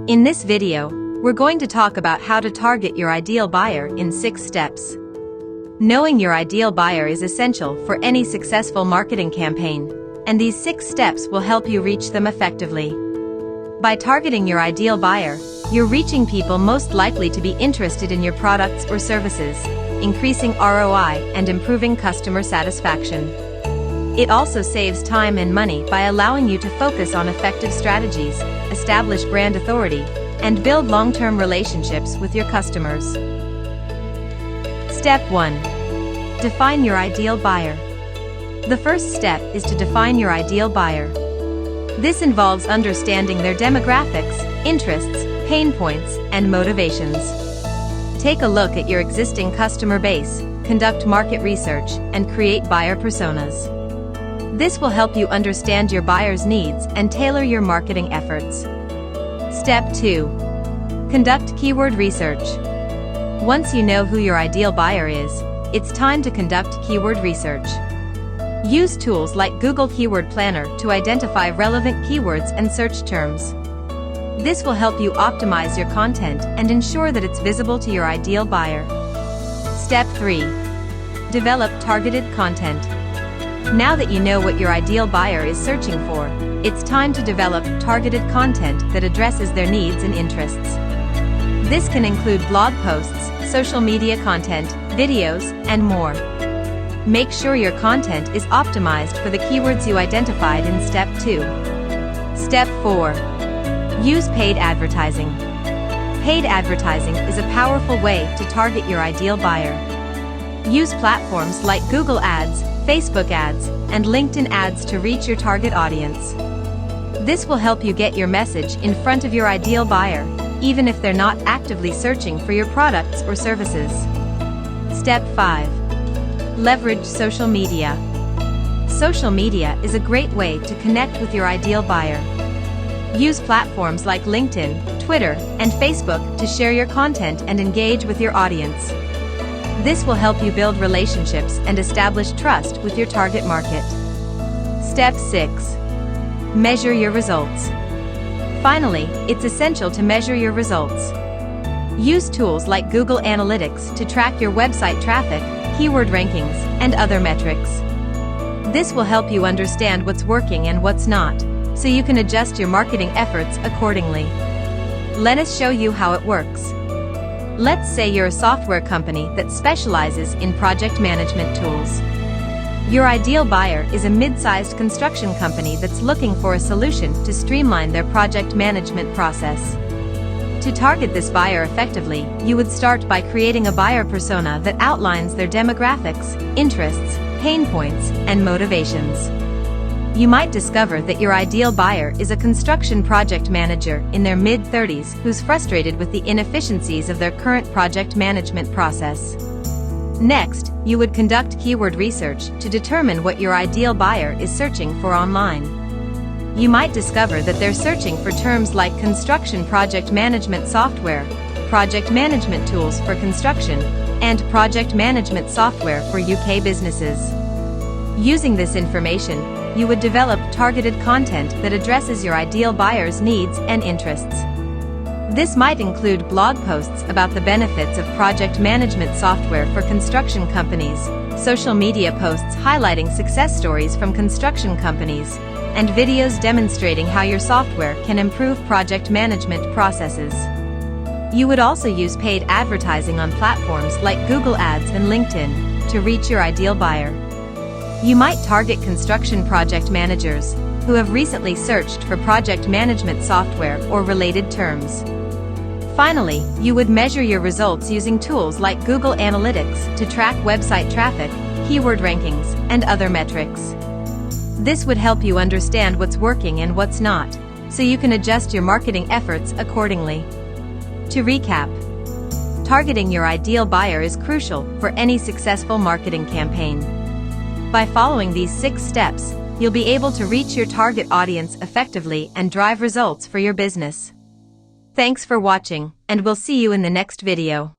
In this video, we're going to talk about how to target your ideal buyer in 6 steps. Knowing your ideal buyer is essential for any successful marketing campaign, and these 6 steps will help you reach them effectively. By targeting your ideal buyer, you're reaching people most likely to be interested in your products or services, increasing ROI and improving customer satisfaction. It also saves time and money by allowing you to focus on effective strategies, establish brand authority, and build long-term relationships with your customers. Step 1. Define your ideal buyer. The first step is to define your ideal buyer. This involves understanding their demographics, interests, pain points, and motivations. Take a look at your existing customer base, conduct market research, and create buyer personas. This will help you understand your buyer's needs and tailor your marketing efforts. Step 2. Conduct keyword research. Once you know who your ideal buyer is, it's time to conduct keyword research. Use tools like Google Keyword Planner to identify relevant keywords and search terms. This will help you optimize your content and ensure that it's visible to your ideal buyer. Step 3. Develop targeted content. Now that you know what your ideal buyer is searching for, it's time to develop targeted content that addresses their needs and interests. This can include blog posts, social media content, videos, and more. Make sure your content is optimized for the keywords you identified in Step 2. Step 4. Use paid advertising. Paid advertising is a powerful way to target your ideal buyer. Use platforms like Google Ads, Facebook ads, and LinkedIn ads to reach your target audience. This will help you get your message in front of your ideal buyer, even if they're not actively searching for your products or services. Step 5. Leverage social media. Social media is a great way to connect with your ideal buyer. Use platforms like LinkedIn, Twitter, and Facebook to share your content and engage with your audience. This will help you build relationships and establish trust with your target market. Step 6. Measure your results. Finally, it's essential to measure your results. Use tools like Google Analytics to track your website traffic, keyword rankings, and other metrics. This will help you understand what's working and what's not, so you can adjust your marketing efforts accordingly. Let us show you how it works. Let's say you're a software company that specializes in project management tools. Your ideal buyer is a mid-sized construction company that's looking for a solution to streamline their project management process. To target this buyer effectively, you would start by creating a buyer persona that outlines their demographics, interests, pain points, and motivations. You might discover that your ideal buyer is a construction project manager in their mid-30s who's frustrated with the inefficiencies of their current project management process. Next, you would conduct keyword research to determine what your ideal buyer is searching for online. You might discover that they're searching for terms like construction project management software, project management tools for construction, and project management software for UK businesses. Using this information, you would develop targeted content that addresses your ideal buyer's needs and interests. This might include blog posts about the benefits of project management software for construction companies, social media posts highlighting success stories from construction companies, and videos demonstrating how your software can improve project management processes. You would also use paid advertising on platforms like Google Ads and LinkedIn to reach your ideal buyer. You might target construction project managers who have recently searched for project management software or related terms. Finally, you would measure your results using tools like Google Analytics to track website traffic, keyword rankings, and other metrics. This would help you understand what's working and what's not, so you can adjust your marketing efforts accordingly. To recap, targeting your ideal buyer is crucial for any successful marketing campaign. By following these 6 steps, you'll be able to reach your target audience effectively and drive results for your business. Thanks for watching, and we'll see you in the next video.